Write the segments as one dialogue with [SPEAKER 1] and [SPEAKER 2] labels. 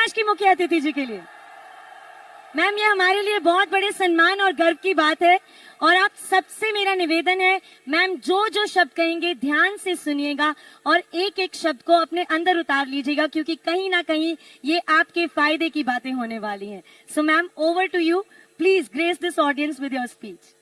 [SPEAKER 1] आज की मुख्य अतिथि जी के लिए। मैम, ये हमारे लिए बहुत बड़े सम्मान और गर्व की बात है और आप सबसे मेरा निवेदन है, मैम जो जो शब्द कहेंगे ध्यान से सुनिएगा और एक एक शब्द को अपने अंदर उतार लीजिएगा, क्योंकि कहीं ना कहीं ये आपके फायदे की बातें होने वाली हैं। So ma'am, over to you, please grace this audience with your speech.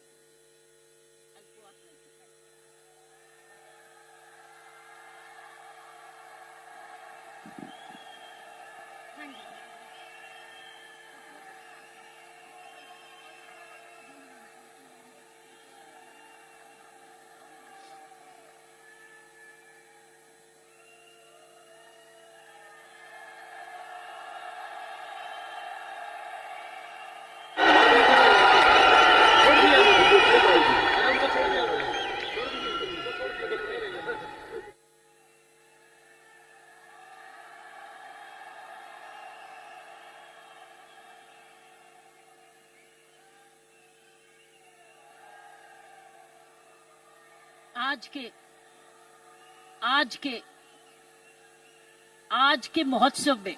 [SPEAKER 2] आज के महोत्सव में,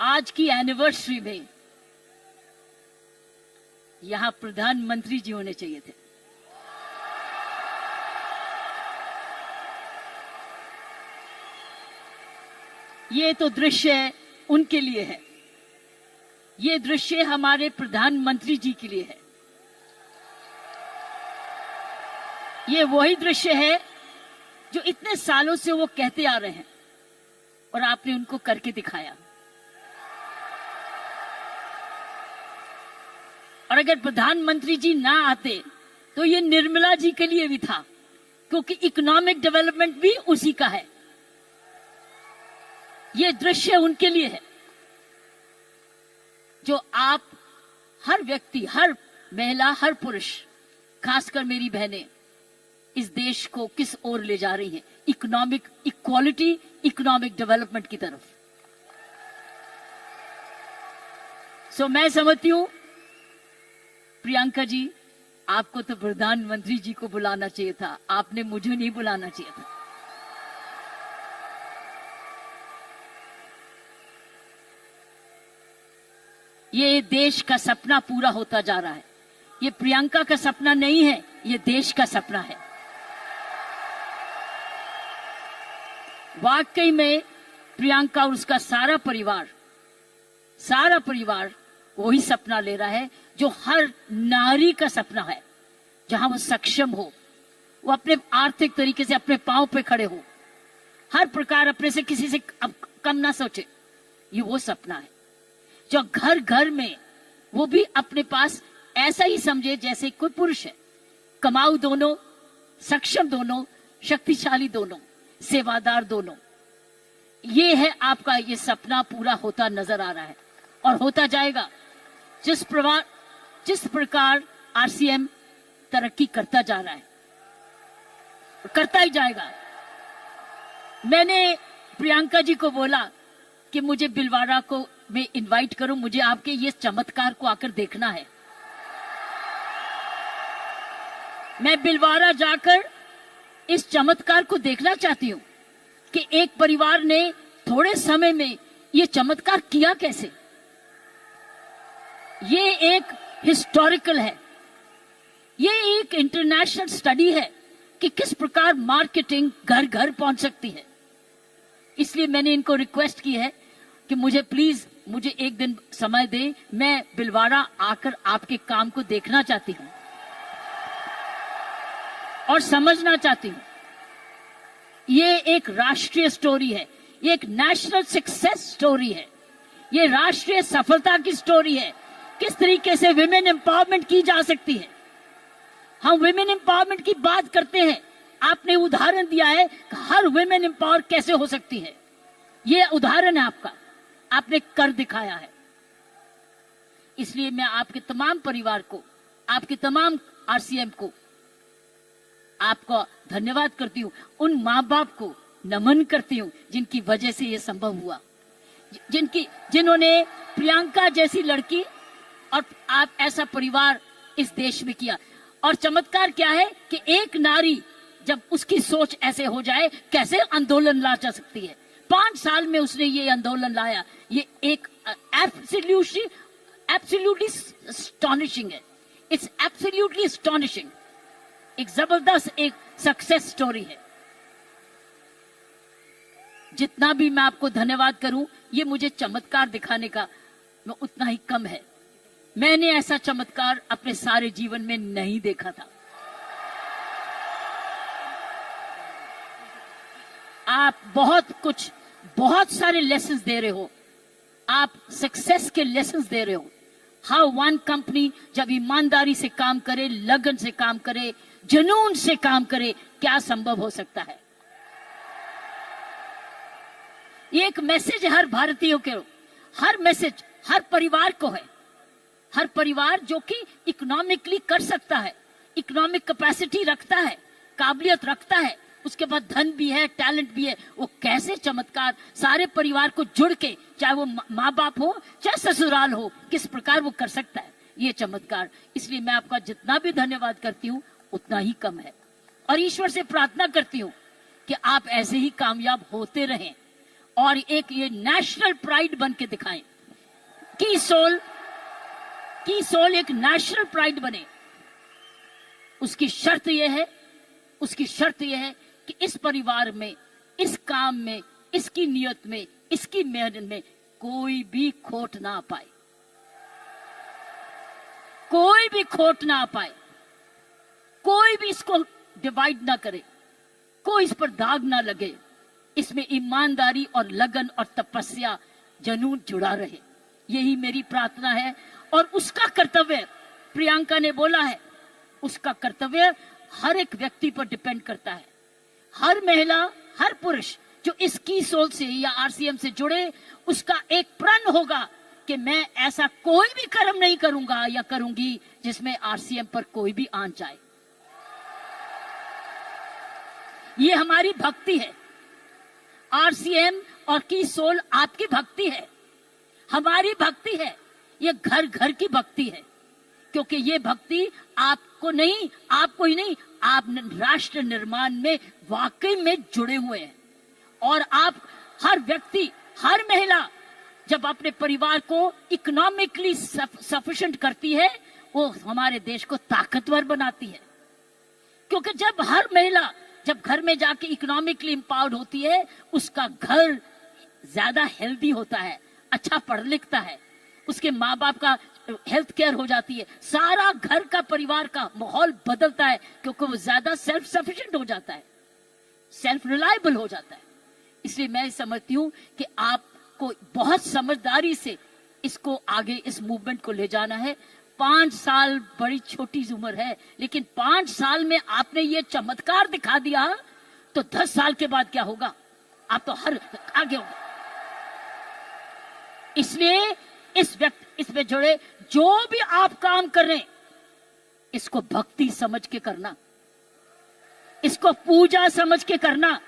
[SPEAKER 2] आज की एनिवर्सरी में यहां प्रधानमंत्री जी होने चाहिए थे। ये तो दृश्य उनके लिए है, ये दृश्य हमारे प्रधानमंत्री जी के लिए है। ये वही दृश्य है जो इतने सालों से वो कहते आ रहे हैं और आपने उनको करके दिखाया। और अगर प्रधानमंत्री जी ना आते तो ये निर्मला जी के लिए भी था, क्योंकि इकोनॉमिक डेवलपमेंट भी उसी का है। ये दृश्य उनके लिए है जो आप हर व्यक्ति, हर महिला, हर पुरुष, खासकर मेरी बहनें इस देश को किस ओर ले जा रही हैं, इकोनॉमिक इक्वालिटी, इकोनॉमिक डेवलपमेंट की तरफ। सो मैं समझती हूं प्रियंका जी, आपको तो प्रधानमंत्री जी को बुलाना चाहिए था, आपने मुझे नहीं बुलाना चाहिए था। ये देश का सपना पूरा होता जा रहा है। ये प्रियंका का सपना नहीं है, ये देश का सपना है। वाकई में प्रियंका और उसका सारा परिवार वही सपना ले रहा है जो हर नारी का सपना है, जहां वो सक्षम हो, वो अपने आर्थिक तरीके से अपने पांव पे खड़े हो, हर प्रकार अपने से किसी से कम ना सोचे। ये वो सपना है जो घर घर में वो भी अपने पास ऐसा ही समझे जैसे कोई पुरुष है। कमाऊ दोनों, सक्षम दोनों, शक्तिशाली दोनों, सेवादार दोनों। ये है आपका, ये सपना पूरा होता नजर आ रहा है और होता जाएगा। जिस प्रकार आरसीएम तरक्की करता जा रहा है, करता ही जाएगा। मैंने प्रियंका जी को बोला कि मुझे बिलवाड़ा को मैं इनवाइट करूं, मुझे आपके ये चमत्कार को आकर देखना है। मैं बिलवाड़ा जाकर इस चमत्कार को देखना चाहती हूं कि एक परिवार ने थोड़े समय में ये चमत्कार किया कैसे। ये एक हिस्टोरिकल है, ये एक इंटरनेशनल स्टडी है कि किस प्रकार मार्केटिंग घर घर पहुंच सकती है। इसलिए मैंने इनको रिक्वेस्ट की है कि मुझे एक दिन समय दे, मैं बिलवाड़ा आकर आपके काम को देखना चाहती हूं और समझना चाहती हूं। ये एक राष्ट्रीय स्टोरी है, ये एक नेशनल सक्सेस स्टोरी है, ये राष्ट्रीय सफलता की स्टोरी है। किस तरीके से विमेन एम्पावरमेंट की जा सकती है। हम विमेन एम्पावरमेंट की बात करते हैं, आपने उदाहरण दिया है कि हर विमेन एम्पावर कैसे हो सकती है। ये उदाहरण है आपका, आपने कर दिखाया है। इसलिए मैं आपके तमाम परिवार को, आपके तमाम आरसीएम को, आपको धन्यवाद करती हूं। उन माँ बाप को नमन करती हूं जिनकी वजह से यह संभव हुआ, जिन्होंने प्रियंका जैसी लड़की और आप ऐसा परिवार इस देश में किया। और चमत्कार क्या है कि एक नारी जब उसकी सोच ऐसे हो जाए, कैसे आंदोलन ला जा सकती है। 5 साल में उसने ये आंदोलन लाया। ये एक एब्सोल्युटली एस्टॉनिशिंग है। It's absolutely astonishing. एक जबरदस्त एक सक्सेस स्टोरी है। जितना भी मैं आपको धन्यवाद करूं, ये मुझे चमत्कार दिखाने का उतना ही कम है। मैंने ऐसा चमत्कार अपने सारे जीवन में नहीं देखा था। आप बहुत सारे लेसन्स दे रहे हो। आप सक्सेस के लेसन्स दे रहे हो। हाउ वन कंपनी जब ईमानदारी से काम करे, लगन से काम करे, जुनून से काम करे, क्या संभव हो सकता है। ये एक मैसेज है हर भारतीयों के, हर मैसेज हर परिवार को है। हर परिवार जो कि इकोनॉमिकली कर सकता है, इकोनॉमिक कैपेसिटी रखता है, काबिलियत रखता है, उसके बाद धन भी है, टैलेंट भी है, वो कैसे चमत्कार सारे परिवार को जुड़ के, चाहे वो माँ बाप हो चाहे ससुराल हो, किस प्रकार वो कर सकता है ये चमत्कार। इसलिए मैं आपका जितना भी धन्यवाद करती हूँ उतना ही कम है। और ईश्वर से प्रार्थना करती हूँ कि आप ऐसे ही कामयाब होते रहें और एक ये नेशनल प्राइड बन के दिखाएं। की सोल एक नेशनल प्राइड बने। उसकी शर्त यह है कि इस परिवार में, इस काम में, इसकी नियत में, इसकी मेहनत में कोई भी खोट ना पाए, कोई भी खोट ना पाए, कोई भी इसको डिवाइड ना करे, कोई इस पर दाग ना लगे। इसमें ईमानदारी और लगन और तपस्या, जुनून जुड़ा रहे, यही मेरी प्रार्थना है। और उसका कर्तव्य, प्रियंका ने बोला है, उसका कर्तव्य हर एक व्यक्ति पर डिपेंड करता है। हर महिला, हर पुरुष जो इस की सोल से या आरसीएम से जुड़े, उसका एक प्रण होगा कि मैं ऐसा कोई भी कर्म नहीं करूंगा या करूंगी जिसमें आरसीएम पर कोई भी आन जाए। ये हमारी भक्ति है। आरसीएम और की सोल आपकी भक्ति है, हमारी भक्ति है। ये घर घर की भक्ति है, क्योंकि ये भक्ति आपको ही नहीं, आप राष्ट्र निर्माण में वाकई में जुड़े हुए हैं। और आप हर व्यक्ति, हर महिला जब अपने परिवार को इकोनॉमिकली सफिशिएंट करती है, वो हमारे देश को ताकतवर बनाती है। क्योंकि जब हर महिला जब घर में जाके इकोनॉमिकली एम्पावर्ड होती है, उसका घर ज्यादा हेल्दी होता है, अच्छा पढ़ लिखता है, उसके माँ बाप का हेल्थ केयर हो जाती है, सारा घर का परिवार का माहौल बदलता है, क्योंकि वो ज्यादा सेल्फ सफिशिएंट हो जाता है, सेल्फ रिलायबल हो जाता है। इसलिए मैं समझती हूँ कि आपको बहुत समझदारी से इसको आगे, इस मूवमेंट को ले जाना है। 5 साल बड़ी छोटी उम्र है, लेकिन 5 साल में आपने ये चमत्कार दिखा दिया, तो 10 साल के बाद क्या होगा, आप तो हर आगे होगा। इसलिए इसमें जुड़े जो भी आप काम कर रहे हैं, इसको भक्ति समझ के करना, इसको पूजा समझ के करना,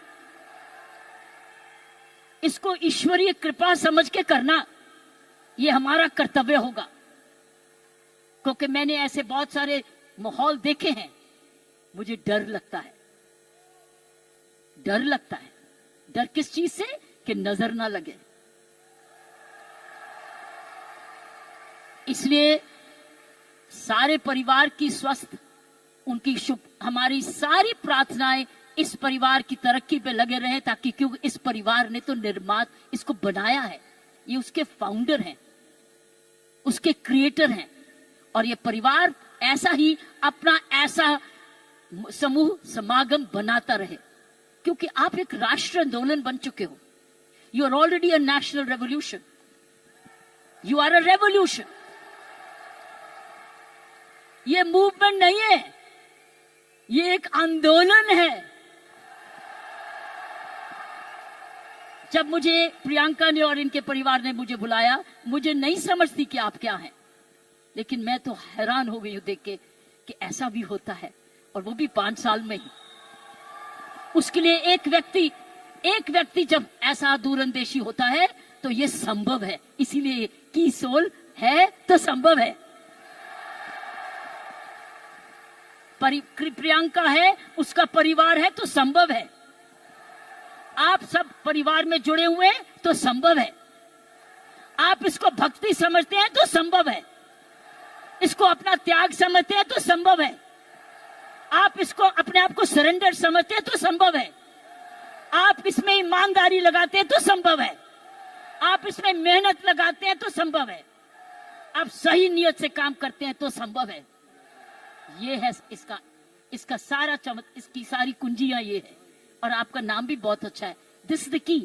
[SPEAKER 2] इसको ईश्वरीय कृपा समझ के करना, ये हमारा कर्तव्य होगा। क्योंकि मैंने ऐसे बहुत सारे माहौल देखे हैं, मुझे डर लगता है। डर किस चीज से, कि नजर ना लगे। इसलिए सारे परिवार की स्वस्थ, उनकी शुभ, हमारी सारी प्रार्थनाएं इस परिवार की तरक्की पे लगे रहे, ताकि क्योंकि इस परिवार ने तो इसको बनाया है, ये उसके फाउंडर हैं, उसके क्रिएटर हैं। और ये परिवार ऐसा ही अपना ऐसा समूह समागम बनाता रहे, क्योंकि आप एक राष्ट्र आंदोलन बन चुके हो। You are already a national revolution, you are a revolution. ये मूवमेंट नहीं है, ये एक आंदोलन है। जब मुझे प्रियंका ने और इनके परिवार ने मुझे बुलाया, मुझे नहीं समझती कि आप क्या हैं, लेकिन मैं तो हैरान हो गई हूं देख के कि ऐसा भी होता है, और वो भी 5 साल में ही। उसके लिए एक व्यक्ति जब ऐसा दूरंदेशी होता है तो ये संभव है। इसीलिए की सोल है तो संभव है, प्रियंका है, उसका परिवार है तो संभव है। आप सब परिवार में जुड़े हुए हैं तो संभव है। आप इसको भक्ति समझते हैं तो संभव है। इसको अपना त्याग समझते हैं तो संभव है। आप इसको अपने आप को सरेंडर समझते हैं तो संभव है। आप इसमें ईमानदारी लगाते हैं तो संभव है। आप इसमें मेहनत लगाते हैं तो संभव है। आप सही नियत से काम करते हैं तो संभव है। ये है इसका सारा इसकी सारी कुंजियां ये है। और आपका नाम भी बहुत अच्छा है, this is the key,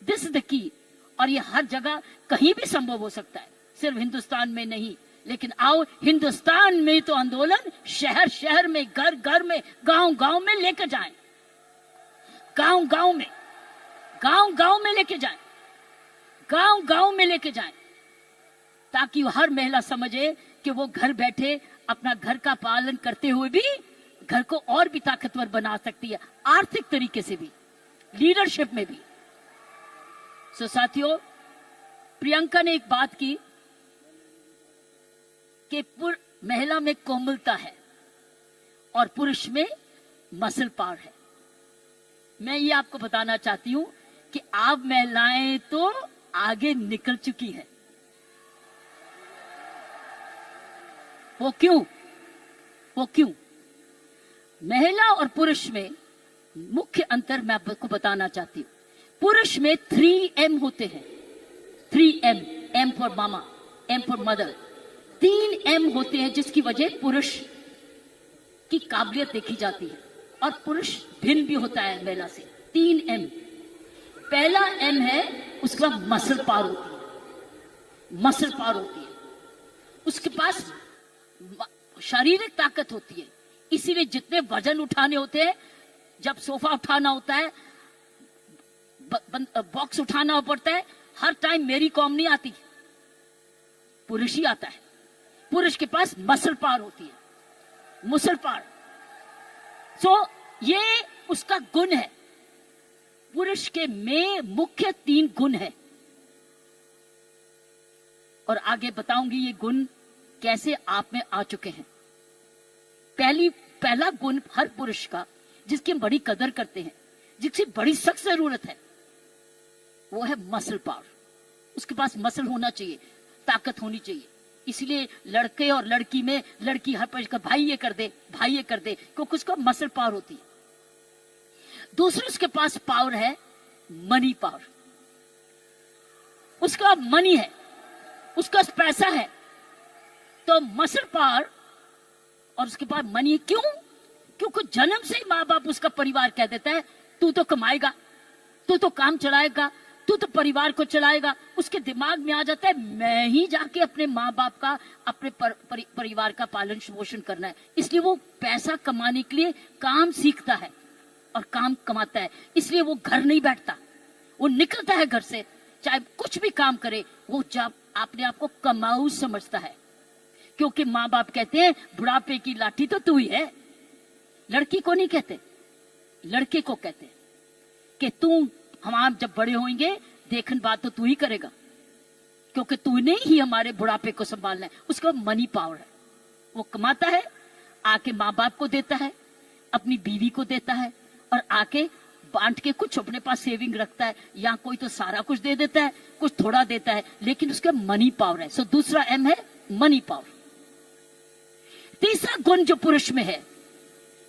[SPEAKER 2] this is the key. और ये हर जगह कहीं भी संभव हो सकता है, सिर्फ हिंदुस्तान में नहीं। लेकिन आओ हिंदुस्तान में तो आंदोलन शहर शहर में, घर घर में, गांव गांव में लेकर जाएं, गांव गांव में, गांव गांव में लेके जाएं, गांव गांव में लेके जाएं, ताकि हर महिला समझे कि वो घर बैठे अपना घर का पालन करते हुए भी घर को और भी ताकतवर बना सकती है, आर्थिक तरीके से भी, लीडरशिप में भी। सो साथियों, प्रियंका ने एक बात की कि महिला में कोमलता है और पुरुष में मसल पावर है। मैं ये आपको बताना चाहती हूं कि आप महिलाएं तो आगे निकल चुकी हैं। वो क्यों? वो क्यों? महिला और पुरुष में मुख्य अंतर मैं आपको बताना चाहती हूं। पुरुष में 3M होते हैं, 3M, M for mama, M for mother. 3M होते हैं जिसकी वजह पुरुष की काबिलियत देखी जाती है और पुरुष भिन्न भी होता है महिला से। 3M। पहला M है उसका मसल पावर होती है, मसल पावर होती है, उसके पास शारीरिक ताकत होती है। इसीलिए जितने वजन उठाने होते हैं, जब सोफा उठाना होता है, बॉक्स उठाना पड़ता है, हर टाइम मेरी कॉम नहीं आती, पुरुष ही आता है। पुरुष के पास मसल पावर होती है, मसल पावर। सो ये उसका गुण है। पुरुष के में मुख्य 3 गुण है और आगे बताऊंगी ये गुण कैसे आप में आ चुके हैं। पहला गुण हर पुरुष का, जिसकी हम बड़ी कदर करते हैं, जिसकी बड़ी सख्त जरूरत है, वो है मसल पावर। उसके पास मसल होना चाहिए, ताकत होनी चाहिए। इसलिए लड़के और लड़की में, लड़की हर पर भाई ये कर दे, भाई ये कर दे, क्योंकि उसका मसल पावर होती है। दूसरे उसके पास पावर है मनी पावर। उसका मनी है, उसका पैसा है, तो मसल पावर और उसके पास मनी। क्यों? क्योंकि जन्म से ही माँ बाप, उसका परिवार कह देता है तू तो कमाएगा, तू तो काम चलाएगा, तू तो परिवार को चलाएगा। उसके दिमाग में आ जाता है मैं ही जाके अपने माँ बाप का, अपने परिवार का पालन पोषण करना है। इसलिए वो पैसा कमाने के लिए काम सीखता है और काम कमाता है। इसलिए वो घर नहीं बैठता, वो निकलता है घर से, चाहे कुछ भी काम करे, वो जब अपने आप को कमाऊ समझता है। क्योंकि माँ बाप कहते हैं बुढ़ापे की लाठी तो तू ही है। लड़की को नहीं कहते, लड़के को कहते हैं कि तू, हम जब बड़े होंगे देखन बात तो तू ही करेगा, क्योंकि तूने ही हमारे बुढ़ापे को संभालना है। उसका मनी पावर है, वो कमाता है, आके माँ बाप को देता है, अपनी बीवी को देता है, और आके बांट के कुछ अपने पास सेविंग रखता है, या कोई तो सारा कुछ दे देता है, कुछ थोड़ा देता है, लेकिन उसका मनी पावर है। सो दूसरा M है मनी पावर। तीसरा गुण जो पुरुष में है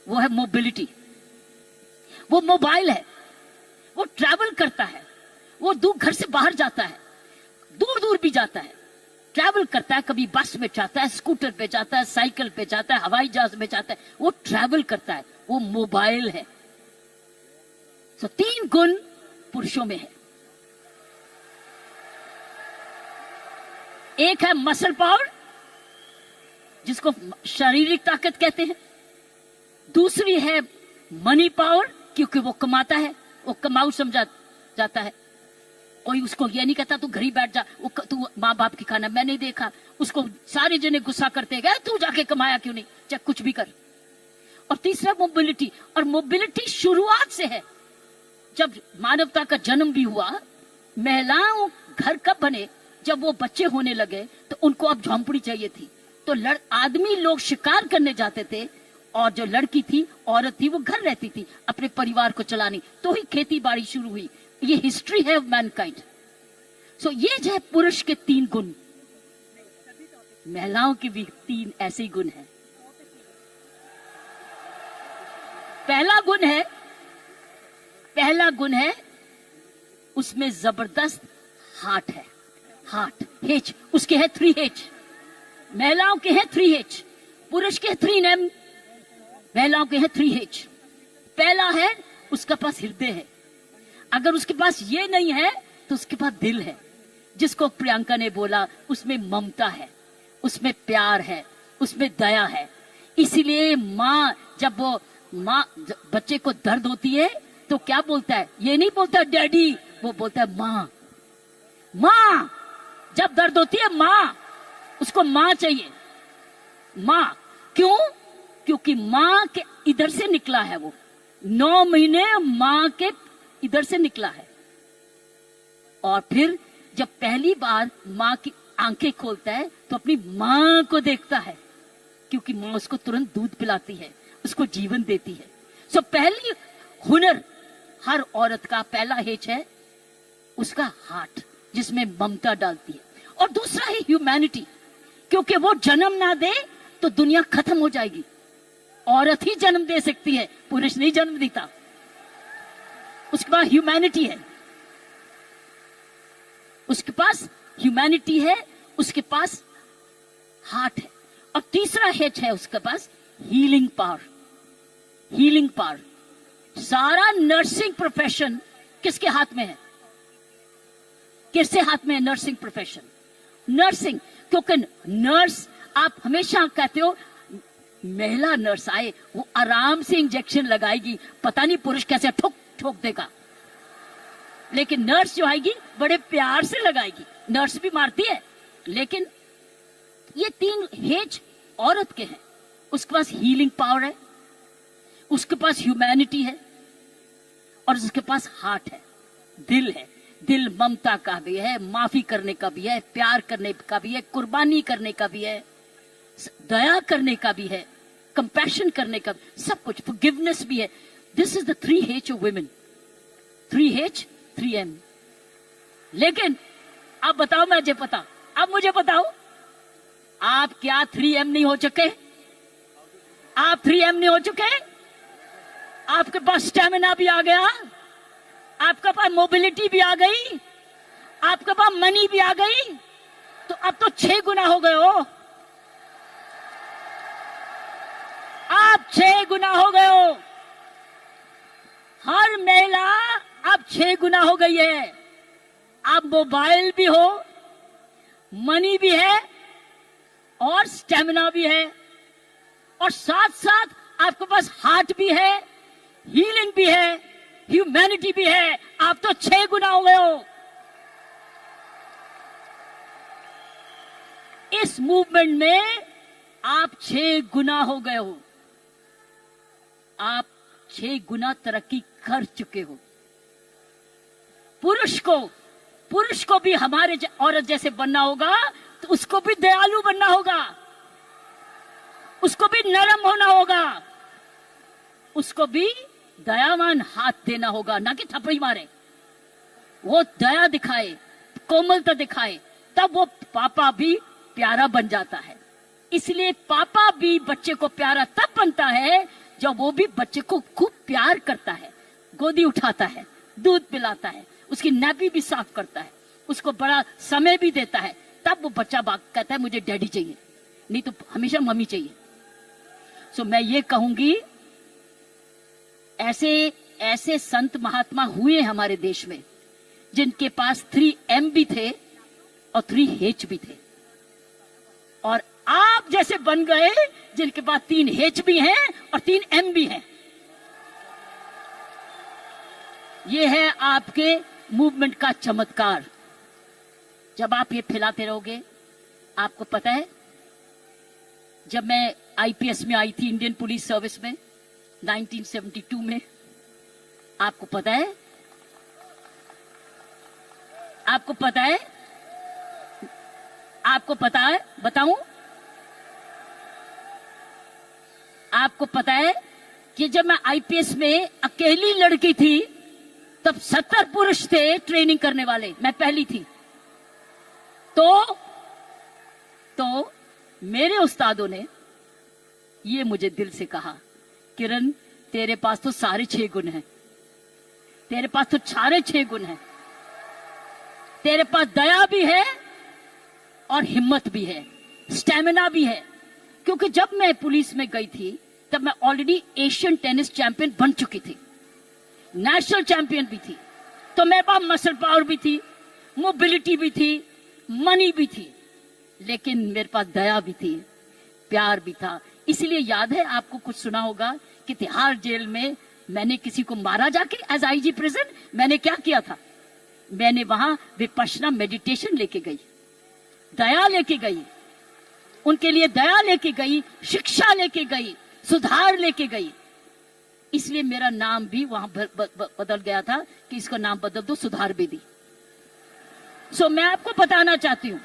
[SPEAKER 2] वो है मोबिलिटी। वो मोबाइल है, वो ट्रैवल करता है, वो दूर घर से बाहर जाता है, दूर दूर भी जाता है, ट्रैवल करता है। कभी बस में जाता है, स्कूटर पे जाता है, साइकिल पे जाता है, हवाई जहाज में जाता है, वो ट्रैवल करता है, वो मोबाइल है। तो 3 गुण पुरुषों में है। एक है मसल पावर, जिसको शारीरिक ताकत कहते हैं। दूसरी है मनी पावर, क्योंकि वो कमाता है, वो कमाऊ समझा जाता है। कोई उसको ये नहीं कहता तू घर ही बैठ जा, तू माँ बाप की खाना। मैं नहीं देखा उसको सारे जने गुस्सा करते गए, तू जाके कमाया क्यों नहीं, चाहे कुछ भी कर। और तीसरा मोबिलिटी, और मोबिलिटी शुरुआत से है। जब मानवता का जन्म भी हुआ, महिलाओं घर कब बने, जब वो बच्चे होने लगे तो उनको अब झोंपड़ी चाहिए थी। तो आदमी लोग शिकार करने जाते थे, और जो लड़की थी, औरत थी, वो घर रहती थी अपने परिवार को चलाने, तो ही खेती बाड़ी शुरू हुई। ये हिस्ट्री है ऑफ मैनकाइंड। सो ये जो है पुरुष के 3 गुण, महिलाओं के भी 3 ऐसे ही गुण हैं। पहला गुण है उसमें जबरदस्त हार्ट है, हार्ट, H, उसके है 3H। महिलाओं के है 3H, पुरुष के 3M, महिलाओं के है 3H। पहला है उसके पास हृदय है। अगर उसके पास ये नहीं है तो उसके पास दिल है, जिसको प्रियंका ने बोला, उसमें ममता है, उसमें प्यार है, उसमें दया है। इसीलिए जब बच्चे को दर्द होती है तो क्या बोलता है? ये नहीं बोलता डैडी, वो बोलता है माँ। माँ, जब दर्द होती है माँ, उसको माँ चाहिए, माँ। क्यों? क्योंकि माँ के इधर से निकला है, वो 9 महीने माँ के इधर से निकला है। और फिर जब पहली बार माँ की आंखें खोलता है तो अपनी माँ को देखता है, क्योंकि माँ उसको तुरंत दूध पिलाती है, उसको जीवन देती है। सो पहली हुनर हर औरत का पहला हेच है उसका हार्ट, जिसमें ममता डालती है। और दूसरा है ह्यूमैनिटी, क्योंकि वो जन्म ना दे तो दुनिया खत्म हो जाएगी। औरत ही जन्म दे सकती है, पुरुष नहीं जन्म देता। उसके पास ह्यूमैनिटी है, उसके पास ह्यूमैनिटी है, उसके पास हार्ट है। और तीसरा हेच है उसके पास हीलिंग पावर। हीलिंग पावर, सारा नर्सिंग प्रोफेशन किसके हाथ में है? किसके हाथ में है नर्सिंग प्रोफेशन? नर्सिंग, क्योंकि नर्स, आप हमेशा कहते हो महिला नर्स आए, वो आराम से इंजेक्शन लगाएगी, पता नहीं पुरुष कैसे ठोक ठोक देगा, लेकिन नर्स जो आएगी बड़े प्यार से लगाएगी। नर्स भी मारती है, लेकिन ये 3 हेज औरत के हैं। उसके पास हीलिंग पावर है, उसके पास ह्यूमैनिटी है, और उसके पास हार्ट है, दिल है। दिल ममता का भी है, माफी करने का भी है, प्यार करने का भी है, कुर्बानी करने का भी है, दया करने का भी है, कंपैशन करने का, सब कुछ, फॉरगिवनेस भी है। This is the 3H of women, 3H 3M। लेकिन अब बताओ, मुझे बताओ, आप क्या 3M नहीं हो चुके? आप 3M नहीं हो चुके? आपके पास स्टेमिना भी आ गया, आपके पास मोबिलिटी भी आ गई, आपके पास मनी भी आ गई, तो अब तो 6 गुना हो गए हो। आप 6 गुना हो गए हो। हर महिला अब 6 गुना हो गई है। अब मोबाइल भी हो, मनी भी है, और स्टेमिना भी है, और साथ साथ आपके पास हार्ट भी है, हीलिंग भी है, ह्यूमैनिटी भी है। आप तो 6 गुना हो गए हो। इस मूवमेंट में आप 6 गुना हो गए हो। आप 6 गुना तरक्की कर चुके हो। पुरुष को भी हमारे औरत जैसे बनना होगा, तो उसको भी दयालु बनना होगा, उसको भी नरम होना होगा, उसको भी दयावान हाथ देना होगा, ना कि थप्पड़ी मारे। वो दया दिखाए, कोमलता दिखाए, तब वो पापा भी प्यारा बन जाता है। इसलिए पापा भी बच्चे को प्यारा तब बनता है जब वो भी बच्चे को खूब प्यार करता है, गोदी उठाता है, दूध पिलाता है, उसकी नाभि भी साफ करता है, उसको बड़ा समय भी देता है। तब वो बच्चा कहता है मुझे डैडी चाहिए, नहीं तो हमेशा मम्मी चाहिए। सो मैं ये कहूंगी, ऐसे संत महात्मा हुए हमारे देश में जिनके पास 3M भी थे और 3H भी थे, और आप जैसे बन गए जिनके पास 3H भी हैं और 3M भी हैं। ये है आपके मूवमेंट का चमत्कार। जब आप ये फैलाते रहोगे, आपको पता है, जब मैं IPS में आई थी, इंडियन पुलिस सर्विस में 1972 में, आपको पता है, बताऊं, आपको पता है कि जब मैं आईपीएस में अकेली लड़की थी तब 70 पुरुष थे ट्रेनिंग करने वाले, मैं पहली थी। तो मेरे उस्तादों ने ये मुझे दिल से कहा, किरण तेरे पास तो सारे 6 गुण हैं, तेरे पास तो सारे 6 गुण हैं, तेरे पास दया भी है और हिम्मत भी है, स्टैमिना भी है। क्योंकि जब मैं पुलिस में गई थी तब मैं ऑलरेडी एशियन टेनिस चैंपियन बन चुकी थी, नेशनल चैंपियन भी थी, तो मेरे पास मसल पावर भी थी, मोबिलिटी भी थी, मनी भी थी, लेकिन मेरे पास दया भी थी, प्यार भी था। इसलिए याद है आपको, कुछ सुना होगा कि तिहाड़ जेल में मैंने किसी को मारा जाके एज आईजी प्रिजन। मैंने क्या किया था, मैंने वहां विपश्यना मेडिटेशन लेके गई, दया लेके गई, उनके लिए दया लेके गई, शिक्षा लेके गई, सुधार लेके गई। इसलिए मेरा नाम भी वहां बदल गया था कि इसका नाम बदल दो, सुधार बेदी। सो मैं आपको बताना चाहती हूं,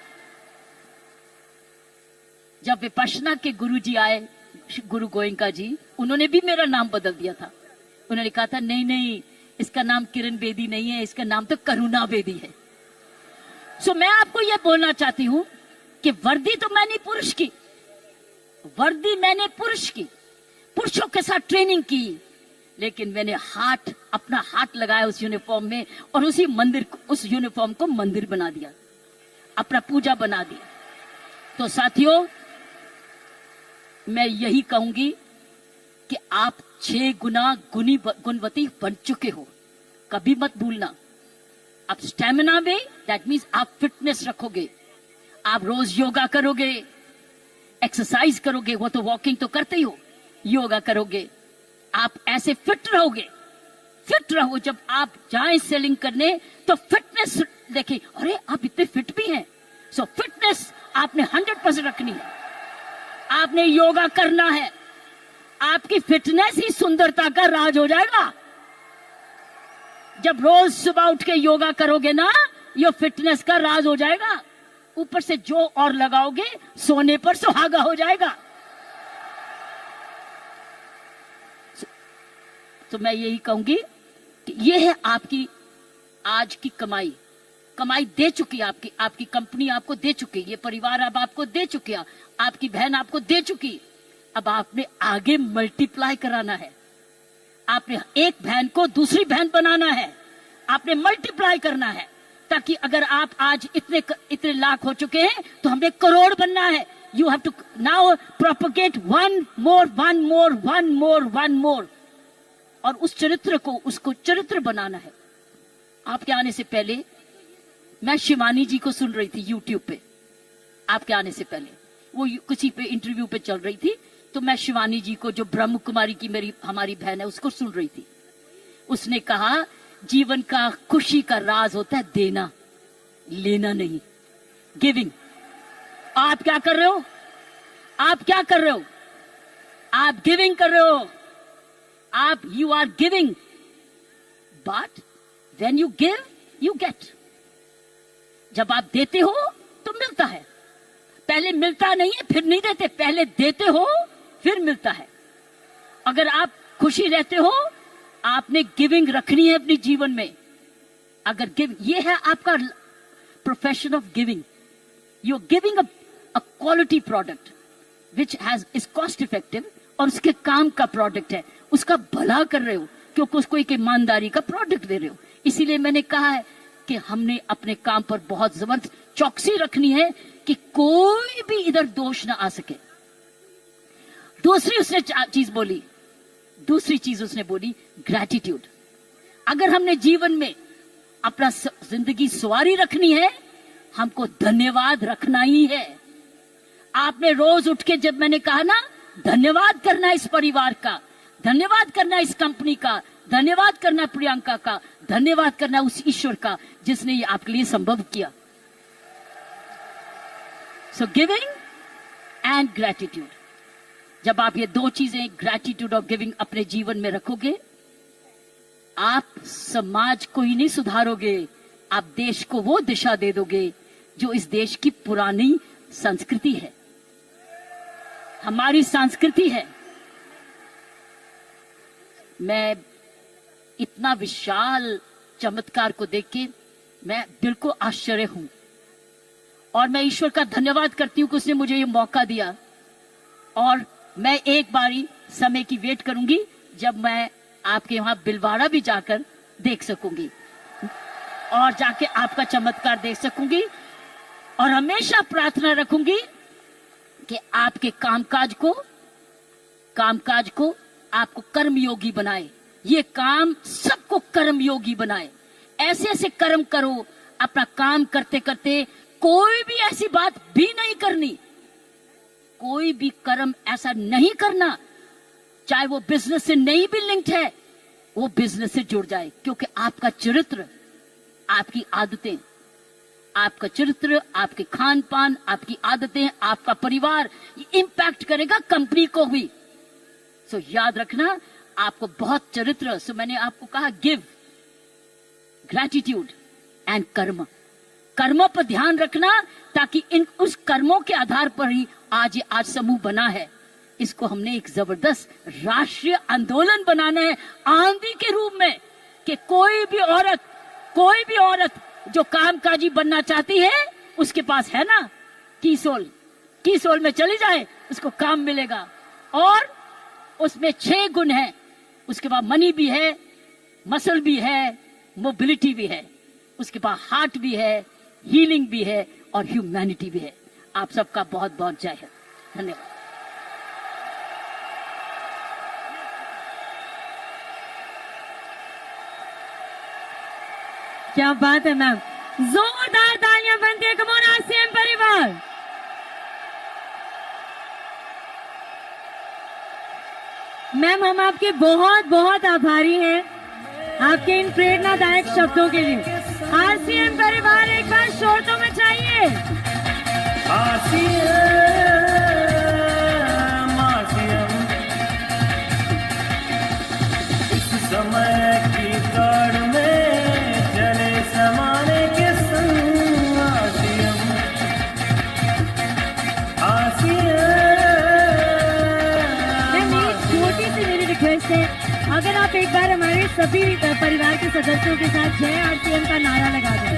[SPEAKER 2] जब विपश्यना के गुरु जी आए, गुरु गोयंका जी, उन्होंने भी मेरा नाम बदल दिया था। उन्होंने कहा था नहीं नहीं, इसका नाम किरण बेदी नहीं है, इसका नाम तो करुणा बेदी है। सो मैं आपको यह बोलना चाहती हूं कि वर्दी तो मैंने पुरुष की, वर्दी मैंने पुरुष की, पुरुषों के साथ ट्रेनिंग की, लेकिन मैंने अपना हाथ लगाया उस यूनिफॉर्म में और उस यूनिफॉर्म को मंदिर बना दिया, अपना पूजा बना दिया। तो साथियों, मैं यही कहूंगी कि आप 6 गुना गुणवती बन चुके हो, कभी मत भूलना। आप स्टेमिना में, दैट मीन्स आप फिटनेस रखोगे, आप रोज योगा करोगे, एक्सरसाइज करोगे, वो तो वॉकिंग तो करते ही हो, योगा करोगे, आप ऐसे फिट रहोगे। फिट रहो, जब आप जाएं सेलिंग करने तो फिटनेस देखें, अरे आप इतने फिट भी हैं। सो फिटनेस आपने 100% रखनी है, आपने योगा करना है, आपकी फिटनेस ही सुंदरता का राज हो जाएगा। जब रोज सुबह उठ के योगा करोगे ना, ये फिटनेस का राज हो जाएगा। ऊपर से जो और लगाओगे, सोने पर सुहागा हो जाएगा। तो मैं यही कहूंगी कि ये है आपकी आज की कमाई। कमाई दे चुकी आपकी कंपनी आपको दे चुकी, ये परिवार अब आपको दे चुके, आपकी बहन आपको दे चुकी। अब आपने आगे मल्टीप्लाई कराना है, आपने एक बहन को दूसरी बहन बनाना है, आपने मल्टीप्लाई करना है, ताकि अगर आप आज इतने लाख हो चुके हैं तो हमें करोड़ बनना है। You have to now propagate one more, और उस चरित्र को, उसको चरित्र बनाना है। आपके आने से पहले मैं शिवानी जी को सुन रही थी यूट्यूब पे, आपके आने से पहले वो किसी पे इंटरव्यू पे चल रही थी, तो मैं शिवानी जी को, जो ब्रह्म कुमारी की हमारी बहन है, उसको सुन रही थी। उसने कहा जीवन का खुशी का राज होता है देना, लेना नहीं, गिविंग। आप क्या कर रहे हो, आप क्या कर रहे हो, आप गिविंग कर रहे हो, आप you are giving, but when you give you get. जब आप देते हो तो मिलता है, पहले मिलता नहीं है फिर नहीं देते, पहले देते हो फिर मिलता है। अगर आप खुशी रहते हो, आपने गिविंग रखनी है अपने जीवन में। अगर ये है आपका profession of giving, you are giving a quality product which is cost effective, और उसके काम का प्रोडक्ट है, उसका भला कर रहे हो, क्योंकि उसको एक ईमानदारी का प्रोडक्ट दे रहे हो। इसीलिए मैंने कहा है कि हमने अपने काम पर बहुत जबरदस्त चौकसी रखनी है कि कोई भी इधर दोष ना आ सके। दूसरी चीज उसने बोली ग्रैटिट्यूड। अगर हमने जीवन में अपना जिंदगी सवारी रखनी है, हमको धन्यवाद रखना ही है। आपने रोज उठ के, जब मैंने कहा ना, धन्यवाद करना इस परिवार का, धन्यवाद करना इस कंपनी का, धन्यवाद करना प्रियंका का, धन्यवाद करना उस ईश्वर का जिसने ये आपके लिए संभव किया। सो गिविंग एंड ग्रैटिट्यूड, जब आप ये 2 चीजें, ग्रैटिट्यूड और गिविंग, अपने जीवन में रखोगे, आप समाज को ही नहीं सुधारोगे, आप देश को वो दिशा दे दोगे जो इस देश की पुरानी संस्कृति है, हमारी संस्कृति है। मैं इतना विशाल चमत्कार को देख के मैं बिल्कुल आश्चर्य हूं और मैं ईश्वर का धन्यवाद करती हूं कि उसने मुझे ये मौका दिया। और मैं एक बारी समय की वेट करूंगी जब मैं आपके वहां बिलवाड़ा भी जाकर देख सकूंगी और जाके आपका चमत्कार देख सकूंगी और हमेशा प्रार्थना रखूंगी कि आपके कामकाज को आपको कर्मयोगी बनाए, ये काम सबको कर्मयोगी बनाए। ऐसे ऐसे कर्म करो, अपना काम करते करते कोई भी ऐसी बात भी नहीं करनी, कोई भी कर्म ऐसा नहीं करना चाहे वो बिजनेस से नहीं भी लिंक्ड है, वो बिजनेस से जुड़ जाए। क्योंकि आपका चरित्र, आपकी आदतें, आपका चरित्र, आपके खान पान, आपकी आदतें, आपका परिवार, ये इंपैक्ट करेगा कंपनी को भी। सो याद रखना, आपको बहुत चरित्र। सो मैंने आपको कहा गिव, ग्रेटिट्यूड एंड कर्म। कर्मों पर ध्यान रखना ताकि उस कर्मों के आधार पर ही आज समूह बना है। इसको हमने एक जबरदस्त राष्ट्रीय आंदोलन बनाना है आंधी के रूप में कि कोई भी औरत जो कामकाजी बनना चाहती है उसके पास है ना कीसोल में चली जाए, उसको काम मिलेगा। और उसमें 6 गुण है, उसके बाद मनी भी है, मसल भी है, मोबिलिटी भी है, उसके बाद हार्ट भी है, हीलिंग भी है और ह्यूमैनिटी भी है। आप सबका बहुत बहुत जय है, धन्यवाद।
[SPEAKER 1] क्या बात है मैम, जोरदार तालियां बनती है। कम ऑन आरसीएम परिवार। मैम हम आपके बहुत बहुत आभारी हैं आपके इन प्रेरणादायक शब्दों के लिए। आरसीएम परिवार एक बार शोर तो मचाइए।
[SPEAKER 3] इस समय की दौड़ में चले समाने के संग
[SPEAKER 1] मेरी रिक्वेस्ट है, अगर आप एक बार हमारे सभी परिवार के सदस्यों के साथ जय आरसीएम का नारा लगा दें।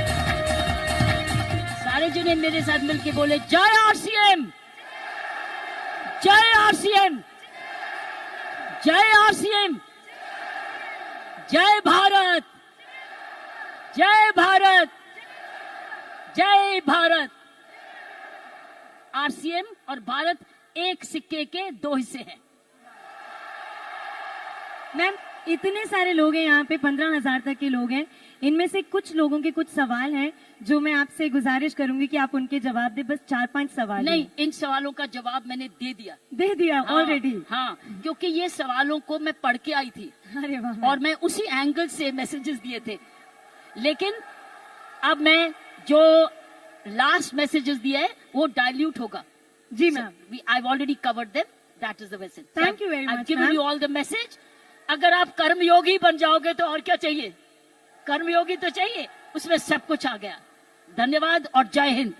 [SPEAKER 2] सारे जने मेरे साथ मिलके बोले जय आरसीएम, जय आरसीएम, जय आरसीएम, जय भारत, जय भारत, जय भारत। आरसीएम और भारत एक सिक्के के 2 हिस्से हैं।
[SPEAKER 1] मैम इतने सारे लोग हैं यहाँ पे, 15,000 तक के लोग हैं। इनमें से कुछ लोगों के कुछ सवाल हैं जो मैं आपसे गुजारिश करूंगी कि आप उनके जवाब दें। बस 4-5 सवाल
[SPEAKER 2] नहीं, इन सवालों का जवाब मैंने दे दिया
[SPEAKER 1] ऑलरेडी।
[SPEAKER 2] हाँ, क्योंकि ये सवालों को मैं पढ़ के आई थी।
[SPEAKER 1] अरे वाह।
[SPEAKER 2] और मैं उसी एंगल से मैसेजेस दिए थे, लेकिन अब मैं जो लास्ट मैसेजेस दिए है वो डाइल्यूट होगा।
[SPEAKER 1] जी ma'am,
[SPEAKER 2] I already covered them, that is the message.
[SPEAKER 1] Thank you very much.
[SPEAKER 2] I given you all the message. अगर आप कर्मयोगी बन जाओगे तो और क्या चाहिए, कर्मयोगी तो चाहिए, उसमें सब कुछ आ गया। धन्यवाद और जय हिंद।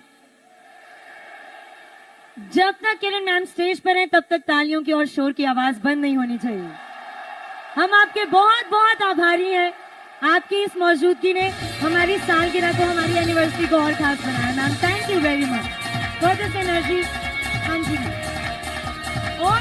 [SPEAKER 1] जब तक किरण मैम स्टेज पर हैं तब तक तालियों की और शोर की आवाज बंद नहीं होनी चाहिए। हम आपके बहुत बहुत आभारी हैं। आपकी इस मौजूदगी ने हमारी सालगिरह को, हमारी एनिवर्सरी को और खास बनाया। Ma'am thank you very much for this energy. हाँ जी और